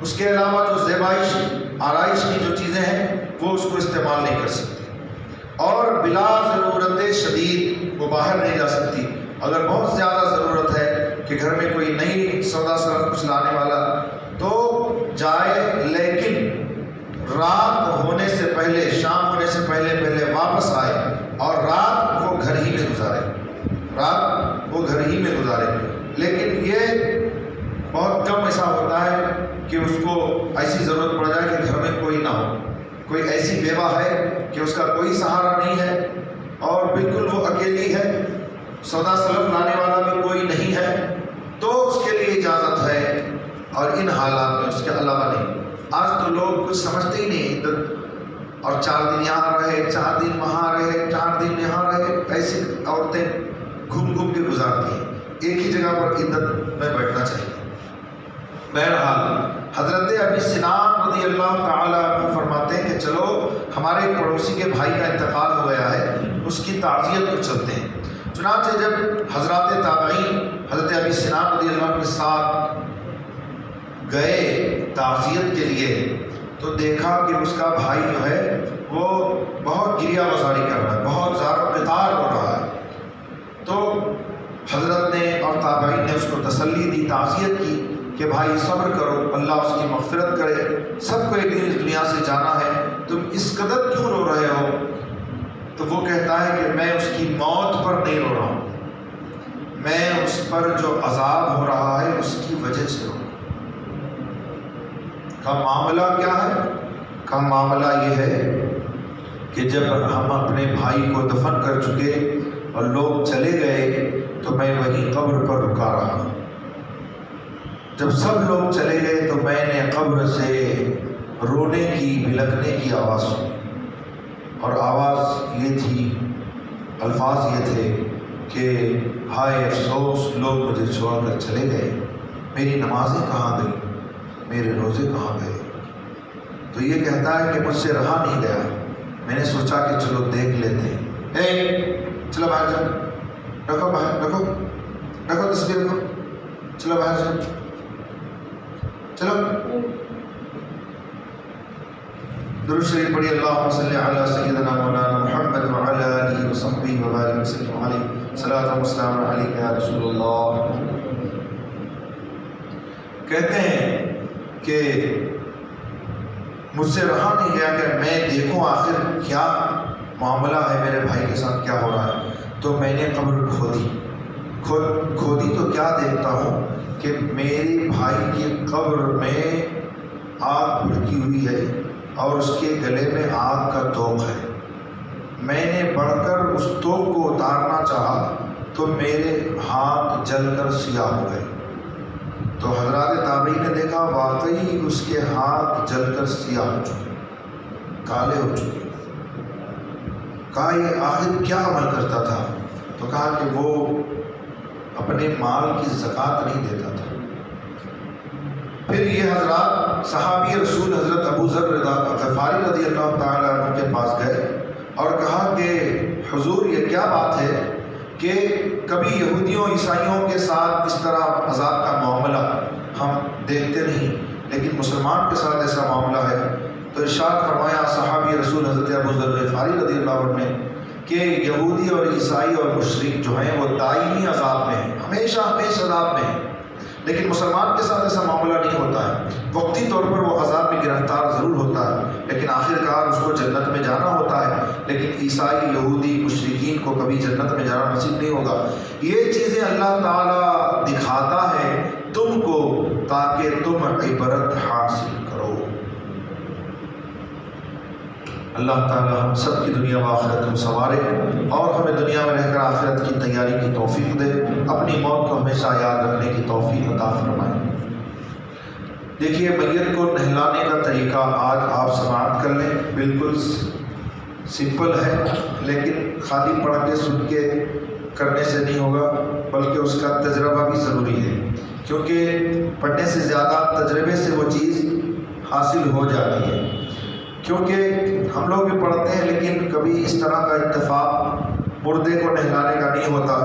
اس کے علاوہ جو زیبائش آرائش کی جو چیزیں ہیں وہ اس کو استعمال نہیں کر سکتی. اور بلا ضرورت شدید وہ باہر نہیں جا سکتی. اگر بہت زیادہ ضرورت ہے کہ گھر میں کوئی نئی سودا صرف کچھ لانے والا تو جائے، لیکن رات ہونے سے پہلے، شام ہونے سے پہلے واپس آئے اور رات وہ گھر ہی میں گزارے. لیکن یہ بہت کم ایسا ہوتا ہے کہ اس کو ایسی ضرورت پڑ جائے کہ گھر میں کوئی نہ ہو. کوئی ایسی بیوہ ہے کہ اس کا کوئی سہارا نہیں ہے اور بالکل وہ اکیلی ہے، سودا سلف لانے والا بھی کوئی نہیں ہے، تو اس کے لیے اجازت ہے. اور ان حالات میں اس کے علاوہ نہیں. آج تو لوگ کچھ سمجھتے ہی نہیں، اور 4 دن یہاں رہے، 4 دن وہاں رہے، 4 دن یہاں رہے. ایسی عورتیں گھوم کے گزارتی ہیں. ایک ہی جگہ پر عدت میں بیٹھنا چاہیے. بہرحال حضرت ابی سنان رضی اللہ تعالیٰ عنہ فرماتے ہیں کہ چلو ہمارے ایک پڑوسی کے بھائی کا انتقال ہو گیا ہے، اس کی تعزیت کو چلتے ہیں. چنانچہ جب حضرات تابعین حضرت ابی سنان رضی اللہ عنہ کے ساتھ گئے تعزیت کے لیے تو دیکھا کہ اس کا بھائی جو ہے وہ بہت گریہ گزاری کر رہا ہے، بہت زار و قطار ہو رہا ہے. تو حضرت نے اور تابعین نے اس کو تسلی دی، تعزیت کی کہ بھائی صبر کرو، اللہ اس کی مغفرت کرے، سب کو ایک دن اس دنیا سے جانا ہے، تم اس قدر کیوں رو رہے ہو؟ تو وہ کہتا ہے کہ میں اس کی موت پر نہیں رو رہا ہوں، میں اس پر جو عذاب ہو رہا ہے اس کی وجہ سے رو رہا ہوں. کا معاملہ کیا ہے؟ کا معاملہ یہ ہے کہ جب ہم اپنے بھائی کو دفن کر چکے اور لوگ چلے گئے تو میں وہیں قبر پر رکا رہا. جب سب لوگ چلے گئے تو میں نے قبر سے رونے کی، بلکنے کی آواز سنی، اور آواز یہ تھی، الفاظ یہ تھے کہ ہائے افسوس، لوگ مجھے چھوڑ کر چلے گئے، میری نمازیں کہاں گئیں، میرے روزے کہاں گئے. تو یہ کہتا ہے کہ مجھ سے رہا نہیں گیا، میں نے سوچا کہ چلو دیکھ لیتے ہیں. چلو باہر جاؤ، رکھو باہر، رکھو تصویر رکھو، چلو باہر جاؤ، چلو. درود شریف پڑھی. اللہم صلی علی سیدنا مولانا محمد وعلی آلہ وصحبہ وبارک وسلم علیہ، صلاۃ و سلام علیک یا رسول اللہ. کہتے ہیں کہ مجھ سے رہا نہیں گیا کہ میں دیکھوں آخر کیا معاملہ ہے، میرے بھائی کے ساتھ کیا ہو رہا ہے. تو میں نے قبر کھودی تو کیا دیکھتا ہوں کہ میری بھائی کی قبر میں آگ بھڑکی ہوئی ہے اور اس کے گلے میں آگ کا توق ہے. میں نے بڑھ کر اس توق کو اتارنا چاہا تو میرے ہاتھ جل کر سیاہ ہو گئے. تو حضرات تابعین نے دیکھا واقعی اس کے ہاتھ جل کر سیاہ ہو چکے، کالے ہو چکے. کہا یہ آخر کیا عمل کرتا تھا؟ تو کہا کہ وہ اپنے مال کی زکوٰۃ نہیں دیتا تھا. پھر یہ حضرات صحابی رسول حضرت ابو ذر غفاری رضی اللہ تعالیٰ عنہ کے پاس گئے اور کہا کہ حضور یہ کیا بات ہے کہ کبھی یہودیوں عیسائیوں کے ساتھ اس طرح عذاب کا معاملہ ہم دیکھتے نہیں، لیکن مسلمان کے ساتھ ایسا معاملہ ہے. تو ارشاد فرمایا صحابی رسول حضرت ابو ذر غفاری رضی اللہ عنہ نے کہ یہودی اور عیسائی اور مشرک جو ہیں وہ دائمی عذاب میں ہیں، ہمیشہ عذاب میں ہیں، لیکن مسلمان کے ساتھ ایسا معاملہ نہیں ہوتا ہے. وقتی طور پر وہ عذاب میں گرفتار ضرور ہوتا ہے لیکن آخر کار اس کو جنت میں جانا ہوتا ہے. لیکن عیسائی، یہودی، مشرکین کو کبھی جنت میں جانا نصیب نہیں ہوگا. یہ چیزیں اللہ تعالیٰ دکھاتا ہے تم کو تاکہ تم عبرت حاصل کرو. اللہ تعالی ہم سب کی دنیا و آخرت کو سنوارے اور ہمیں دنیا میں رہ کر آخرت کی تیاری کی توفیق دے، اپنی موت کو ہمیشہ یاد رکھنے کی توفیق عطا فرمائے۔ دیکھیے، میت کو نہلانے کا طریقہ آج آپ سماعت کر لیں، بالکل سمپل ہے، لیکن خالی پڑھ کے سن کے کرنے سے نہیں ہوگا، بلکہ اس کا تجربہ بھی ضروری ہے، کیونکہ پڑھنے سے زیادہ تجربے سے وہ چیز حاصل ہو جاتی ہے۔ کیونکہ ہم لوگ بھی پڑھتے ہیں، لیکن کبھی اس طرح کا اتفاق مردے کو نہلانے کا نہیں ہوتا،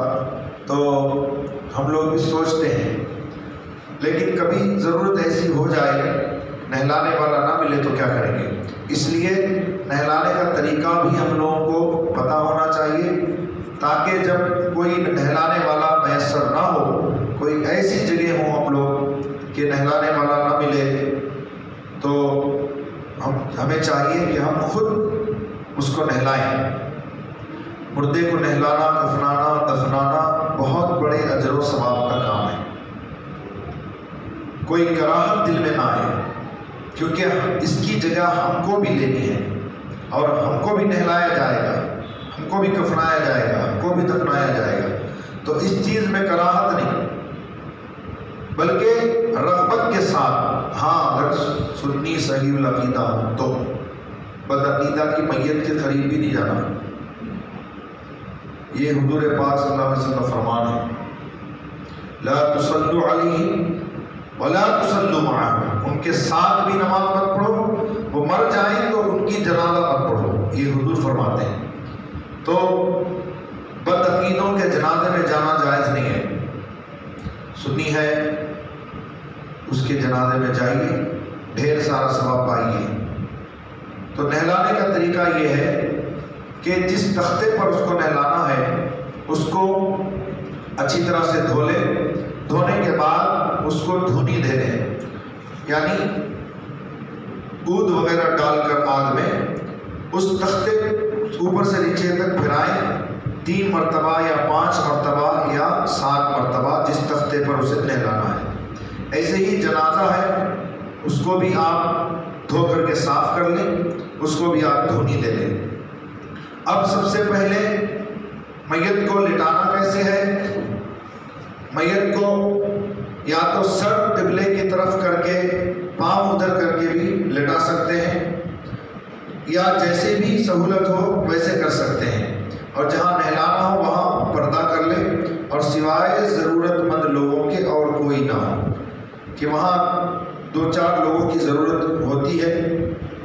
تو ہم لوگ بھی سوچتے ہیں، لیکن کبھی ضرورت ایسی ہو جائے نہلانے والا نہ ملے تو کیا کریں گے؟ اس لیے نہلانے کا طریقہ بھی ہم لوگوں کو پتہ ہونا چاہیے، تاکہ جب کوئی نہلانے والا میسر نہ ہو، کوئی ایسی جگہ ہوں ہم لوگ کہ نہلانے والا نہ ملے، تو ہمیں چاہیے کہ ہم خود اس کو نہلائیں۔ مردے کو نہلانا، کفنانا، دفنانا بہت بڑے اجر و ثواب کا کام ہے۔ کوئی کراہت دل میں نہ آئے، کیونکہ اس کی جگہ ہم کو بھی لینی ہے، اور ہم کو بھی نہلایا جائے گا، ہم کو بھی کفنایا جائے گا، ہم کو بھی دفنایا جائے گا، تو اس چیز میں کراہت نہیں، بلکہ رغبت کے ساتھ، ہاں اگر سنی صحیح العقیدہ ہو تو بدعقیدہ کی میت کے قریب بھی نہیں جانا۔ یہ حضور پاک صلی اللہ علیہ وسلم کا فرمان ہے، لا تصلوا علیہ ولا تصلوا معہ، ان کے ساتھ بھی نماز مت پڑھو، وہ مر جائیں تو ان کی جنازہ مت پڑھو، یہ حضور فرماتے ہیں۔ تو بدعقیدوں کے جنازے میں جانا جائز نہیں ہے۔ سنی ہے اس کے جنازے میں جائیے، ڈھیر سارا ثواب پائیے۔ تو نہلانے کا طریقہ یہ ہے کہ جس تختے پر اس کو نہلانا ہے اس کو اچھی طرح سے دھو لے، دھونے کے بعد اس کو دھونی دے دیں، یعنی دودھ وغیرہ ڈال کر آگ میں اس تختے اوپر سے نیچے تک پھرائیں، 3 مرتبہ یا 5 مرتبہ یا 7 مرتبہ، جس تختے پر اسے نہلانا ہے۔ ایسے ہی جنازہ ہے، اس کو بھی آپ دھو کر کے صاف کر لیں، اس کو بھی آپ دھونی دے لیں۔ اب سب سے پہلے میت کو لٹانا کیسے ہے؟ میت کو یا تو سر قبلے کی طرف کر کے پاؤں ادھر کر کے بھی لٹا سکتے ہیں، یا جیسے بھی سہولت ہو ویسے کر سکتے ہیں، اور جہاں نہلانا ہو وہاں پردہ کر لیں، اور سوائے ضرورت مند لوگوں کے اور کوئی نہ ہو، کہ وہاں 2-4 لوگوں کی ضرورت ہوتی ہے،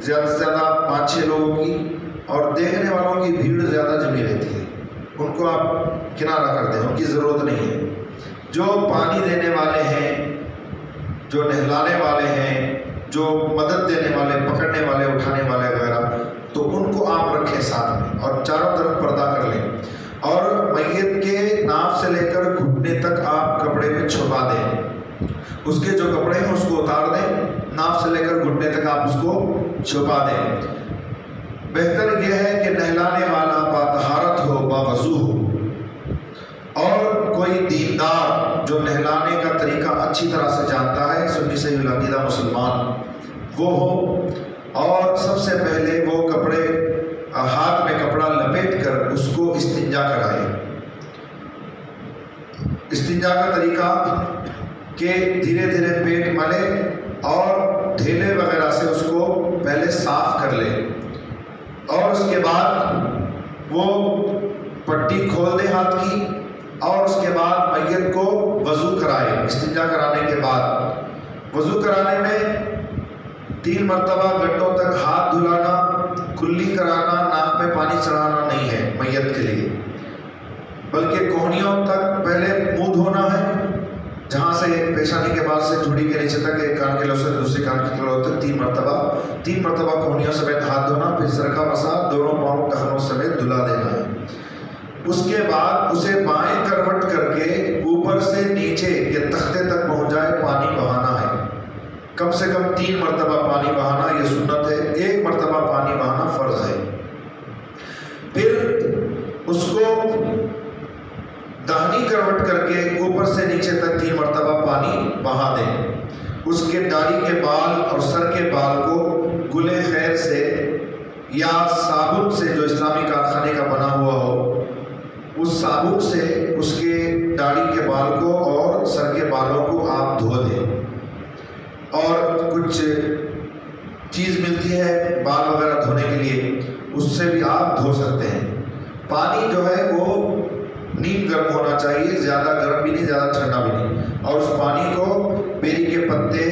زیادہ سے زیادہ 5-6 لوگوں کی، اور دیکھنے والوں کی بھیڑ زیادہ جمی رہتی ہے، ان کو آپ کنارہ کر دیں، ان کی ضرورت نہیں ہے۔ جو پانی دینے والے ہیں، جو نہلانے والے ہیں، جو مدد دینے والے، پکڑنے والے، اٹھانے والے وغیرہ، تو ان کو آپ رکھیں ساتھ میں، اور چاروں طرف پردہ کر لیں، اور میت کے ناف سے لے کر گھٹنے تک آپ کپڑے میں چھپا دیں، اس کے جو کپڑے ہیں اس کو اتار دیں، ناف سے لے کر گھٹنے تک آپ اس کو چھپا دیں۔ بہتر یہ ہے کہ نہلانے والا باطہارت ہو، باوضو ہو، اور کوئی دیندار جو نہلانے کا طریقہ اچھی طرح سے جانتا ہے، سنی صحیح العقیدہ مسلمان، وہ ہو، اور سب سے پہلے وہ کپڑے ہاتھ میں کپڑا لپیٹ کر اس کو استنجا کرائے۔ استنجا کا طریقہ کہ دھیرے دھیرے پیٹ ملے اور ڈھیلے وغیرہ سے اس کو پہلے صاف کر لے، اور اس کے بعد وہ پٹی کھول دے ہاتھ کی، اور اس کے بعد میت کو وضو کرائے۔ استنجا کرانے کے بعد وضو کرانے میں 3 مرتبہ گھٹنوں تک ہاتھ دھلانا، کلی کرانا، ناک میں پانی چڑھانا نہیں ہے میت کے لیے، بلکہ کوہنیوں تک پہلے منہ دھونا ہے، جہاں سے پیشانی کے بعد سے جھڑی کے نیچے تک، ایک کان کے لو سے دوسرے کان کے لو تک 3 مرتبہ کوہنیوں سمیت ہاتھ دھونا، پھر سر کا مسا دونوں پاؤں ٹخنوں سمیت دھلا دینا ہے۔ اس کے بعد اسے بائیں کروٹ کر کے اوپر سے نیچے کے تختے تک پہنچ جائے پانی بہانا ہے، کم سے کم 3 مرتبہ پانی بہانا یہ سنت ہے، 1 مرتبہ پانی بہانا فرض ہے۔ پھر اس کو داہنی کروٹ کر کے اوپر سے نیچے تک 3 مرتبہ پانی بہا دیں۔ اس کے داڑھی کے بال اور سر کے بال کو گلے خیر سے یا صابن سے جو اسلامی کارخانے کا بنا ہوا ہو، اس صابن سے اس کے داڑھی کے بال کو اور سر کے بالوں کو آپ دھو دیں، اور کچھ چیز ملتی ہے بال وغیرہ دھونے کے لیے، اس سے بھی آپ دھو سکتے ہیں۔ پانی جو ہے وہ نیم گرم ہونا چاہیے، زیادہ گرم بھی نہیں زیادہ ٹھنڈا بھی نہیں، اور اس پانی کو بیری کے پتے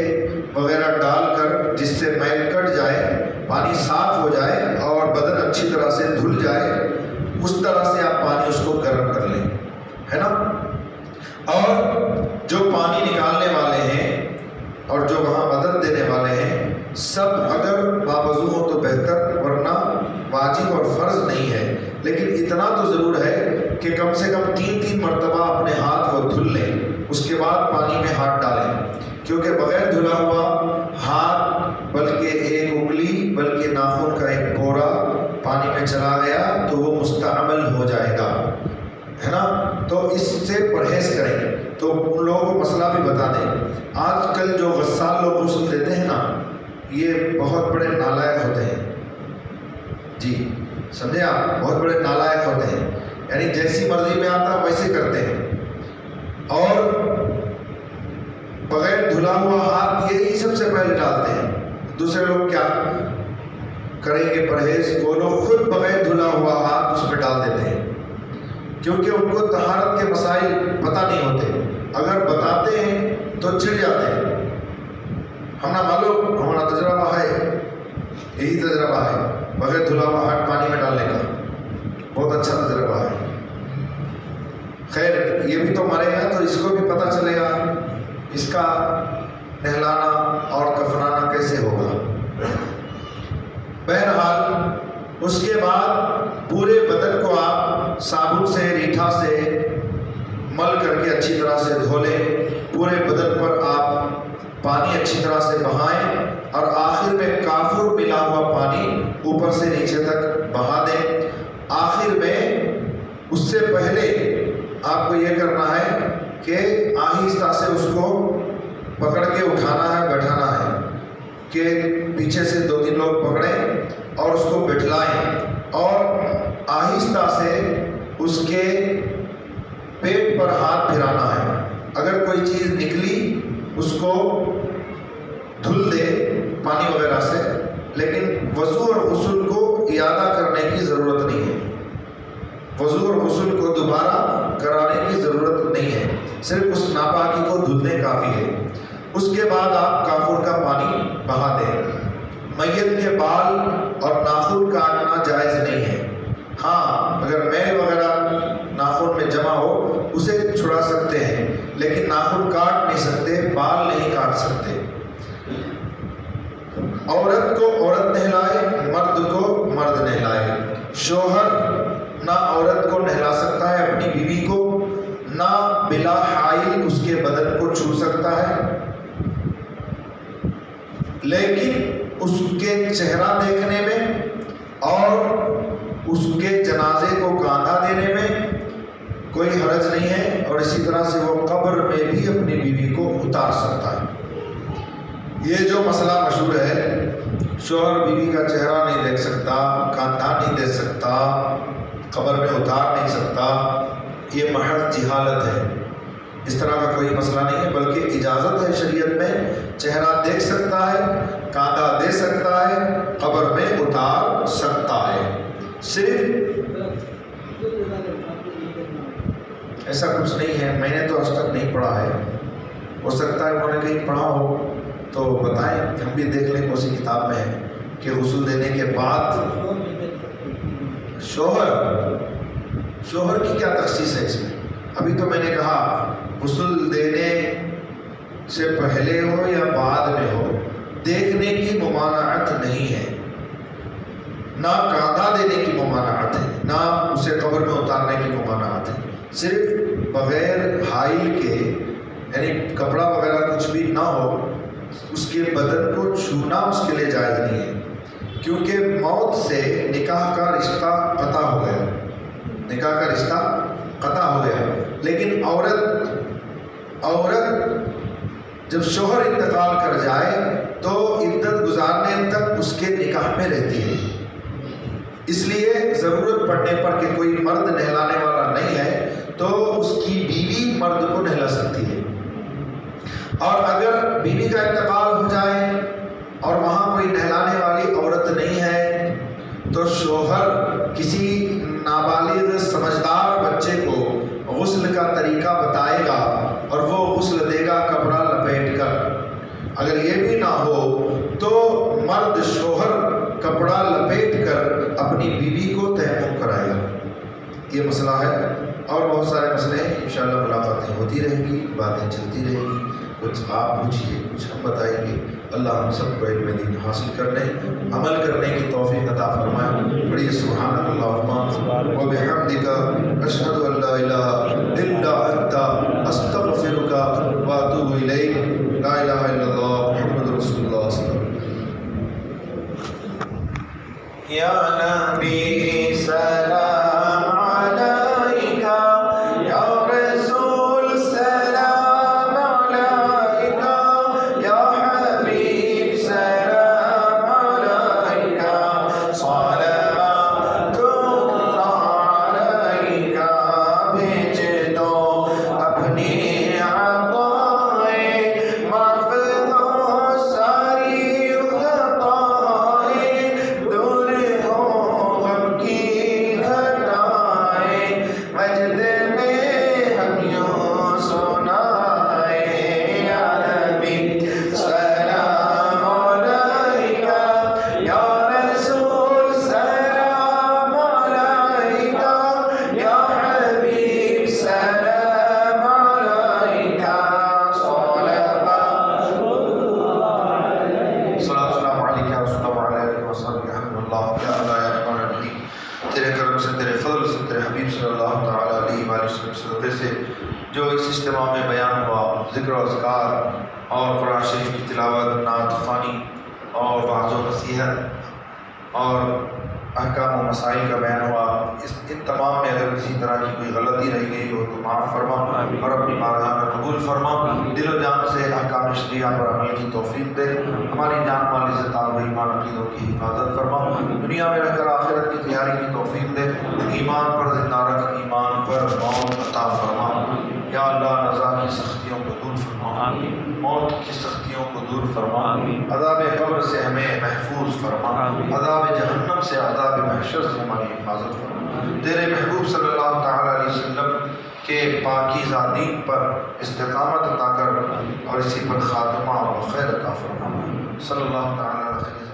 وغیرہ ڈال کر جس سے میل کٹ جائے، پانی صاف ہو جائے اور بدن اچھی طرح سے دھل جائے، اس طرح سے آپ پانی اس کو گرم کر لیں، ہے نا۔ اور جو پانی نکالنے والے ہیں اور جو وہاں مدد دینے والے ہیں، سب اگر باوضو ہو تو بہتر، ورنہ واجب اور فرض نہیں ہے، لیکن اتنا تو ضرور ہے کہ کم سے کم 3 مرتبہ اپنے ہاتھ کو دھل لیں، اس کے بعد پانی میں ہاتھ ڈالیں، کیونکہ بغیر دھلا ہوا ہاتھ بلکہ ایک انگلی بلکہ ناخن کا ایک پورا پانی میں چلا گیا تو وہ مستعمل ہو جائے گا، ہے نا۔ تو اس سے پرہیز کریں۔ تو ان لوگوں کو مسئلہ بھی بتا دیں، آج کل جو غسال لوگ غسل دیتے ہیں نا، یہ بہت بڑے نالائق ہوتے ہیں، جی سمجھے آپ، بہت بڑے نالائق ہوتے ہیں، یعنی جیسی مرضی میں آتا ویسے کرتے ہیں، اور بغیر دھلا ہوا ہاتھ یہی سب سے پہلے ڈالتے ہیں۔ دوسرے لوگ کیا کریں گے پرہیز، وہ لوگ خود بغیر دھلا ہوا ہاتھ اس پہ ڈال دیتے ہیں، کیونکہ ان کو طہارت کے مسائل پتہ نہیں ہوتے، اگر بتاتے ہیں تو چڑ جاتے ہیں، ہم نہ معلوم، ہمارا تجربہ ہے، یہی تجربہ ہے بغیر دھلا ہوا ہاتھ پانی میں ڈالنے کا، بہت اچھا تجربہ ہے۔ خیر یہ بھی تو مرے گا تو اس کو بھی پتہ چلے گا اس کا نہلانا اور کفنانا کیسے ہوگا۔ بہرحال اس کے بعد پورے بدن کو آپ صابن سے ریٹھا سے مل کر کے اچھی طرح سے دھو لیں، پورے بدن پر آپ پانی اچھی طرح سے بہائیں، اور آخر میں کافور ملا ہوا پانی اوپر سے نیچے تک بہا دیں۔ آخر میں اس سے پہلے آپ کو یہ کرنا ہے کہ آہستہ سے اس کو پکڑ کے اٹھانا ہے، بیٹھانا ہے، کہ پیچھے سے 2-3 لوگ پکڑیں اور اس کو بٹھلائیں، اور آہستہ سے اس کے پیٹ پر ہاتھ پھرانا ہے، اگر کوئی چیز نکلی اس کو دھل دے پانی وغیرہ سے، لیکن وضو اور غسل کو اعادہ کرنے کی ضرورت نہیں ہے، وضو اور غسل کو دوبارہ کرانے کی ضرورت نہیں ہے، صرف اس ناپاکی کو دھلنے کافی ہے۔ اس کے بعد آپ کافور کا پانی بہا دیں۔ میت کے بال اور ناخن کاٹنا جائز نہیں ہے، ہاں اگر میل وغیرہ ناخن میں جمع ہو اسے چھڑا سکتے ہیں، لیکن ناخن کاٹ نہیں سکتے، بال نہیں کاٹ سکتے۔ عورت کو عورت نہلائے، مرد کو مرد نہلائے۔ شوہر نہ عورت کو نہلا سکتا ہے اپنی بیوی کو، نہ بلا حائل اس کے بدن کو چھو سکتا ہے، لیکن اس کے چہرہ دیکھنے میں اور اس کے جنازے کو کاندھا دینے میں کوئی حرج نہیں ہے، اور اسی طرح سے وہ قبر میں بھی اپنی بیوی کو اتار سکتا ہے۔ یہ جو مسئلہ مشہور ہے، شوہر بیوی کا چہرہ نہیں دیکھ سکتا، کاندھا نہیں دے سکتا، قبر میں اتار نہیں سکتا، یہ محض جہالت ہے، اس طرح کا کوئی مسئلہ نہیں ہے، بلکہ اجازت ہے شریعت میں، چہرہ دیکھ سکتا ہے، کاندھا دے سکتا ہے، قبر میں اتار سکتا ہے۔ صرف ایسا کچھ نہیں ہے، میں نے تو آج تک نہیں پڑھا ہے، ہو سکتا ہے انہوں نے کہیں پڑھا ہو تو بتائیں، ہم بھی دیکھ لیں کون سی کتاب میں ہے کہ غسل دینے کے بعد شوہر کی کیا تخصیص ہے اس میں۔ ابھی تو میں نے کہا غسل دینے سے پہلے ہو یا بعد میں ہو، دیکھنے کی ممانعت نہیں ہے، نہ کاندھا دینے کی ممانعت ہے، نہ اسے قبر میں اتارنے کی ممانعت ہے، صرف بغیر حائل کے، یعنی کپڑا وغیرہ کچھ بھی نہ ہو، اس کے بدن کو چھونا اس کے لیے جائز نہیں ہے، کیونکہ موت سے نکاح کا رشتہ قطع ہو گیا، نکاح کا رشتہ قطع ہو گیا۔ لیکن عورت جب شوہر انتقال کر جائے تو عدت گزارنے تک اس کے نکاح میں رہتی ہے، اس لیے ضرورت پڑنے پر کہ کوئی مرد نہلانے والا نہیں ہے تو اس کی بیوی مرد کو نہلا سکتی ہے، اور اگر بیوی کا انتقال ہو جائے اور وہاں کوئی نہلانے والی عورت نہیں ہے تو شوہر کسی نابالغ سمجھدار بچے کو غسل کا طریقہ بتائے گا اور وہ غسل دے گا کپڑا لپیٹ کر۔ اگر یہ بھی نہ ہو تو مرد شوہر کپڑا لپیٹ کر اپنی بیوی کو تیمم کرائے گا۔ یہ مسئلہ ہے، اور بہت سارے مسئلے ہیں، انشاءاللہ ملاقاتیں ہوتی رہیں گی، باتیں چلتی رہیں گی، کچھ آپ پوچھیے کچھ ہم بتائیں گے۔ اللہ ہم سب کو علم دین حاصل کرنے عمل کرنے کی توفیق عطا فرمائے۔ پڑھیے سبحانک اللہم و بحمدک اشہد ان لا الہ الا انت استغفرک و اتوب الیک۔ لا الہ الا اللہ محمد رسول اللہ صلی اللہ علیہ وسلم۔ یا نبی سلام علیکہ، یا رسول سلام علیکہ، یا حبیب سلام علیکہ، صلوات اللہ علیکہ۔ بھیج دو اپنی عطائیں، معاف دو ساری خطائیں، دور ہو غم کی گھٹائیں، مجد میں ہم یوں سنائیں۔ یا نبی سلام علیکہ، یا رسول سلام علیکہ، یا حبیب سلام علیکہ، السلام علیکم و رسول اللہ علیہ وسلم۔ اللہ یا اللہ یا رحمن الرحیم، تیرے کرم سے، تیرے فضل سے، تیرے حبیب صلی اللہ تعالیٰ علیہ وآلہ وسلم صدقے سے جو اس اجتماع میں بیان ہوا، ذکر و اذکار اور قرآن شریف کی تلاوت، نعت خوانی اور وعظ و نصیحت اور احکام و مسائل کا بیان ہوا، ان تمام میں اگر کسی طرح کی کوئی غلطی رہ گئی ہو تو معاف فرما اور اپنی بارگاہ میں قبول فرما۔ دل و جان سے احکام شریعہ پر عمل کی توفیق دے، ہماری جان مال عزت آب و ایمان عقیدوں کی حفاظت فرما، دنیا میں رہ کر آخرت کی تیاری کی توفیق دے، ایمان پر زندہ رکھ، ایمان پر موت عطا فرما۔ یا اللہ نزا کی سختیوں کو دور فرما، موت کی سختیوں کو دور فرما، عذاب قبر سے ہمیں محفوظ فرما، عذاب جہنم سے، عذاب محشر سے ہماری حفاظت فرما۔ تیرے محبوب صلی اللہ تعالیٰ علیہ وسلم کے پاکیزہ دین پر استقامت عطا کر اور اسی پر خاتمہ و خیر عطا فرما۔ صلی اللہ تعالیٰ علیہ وسلم۔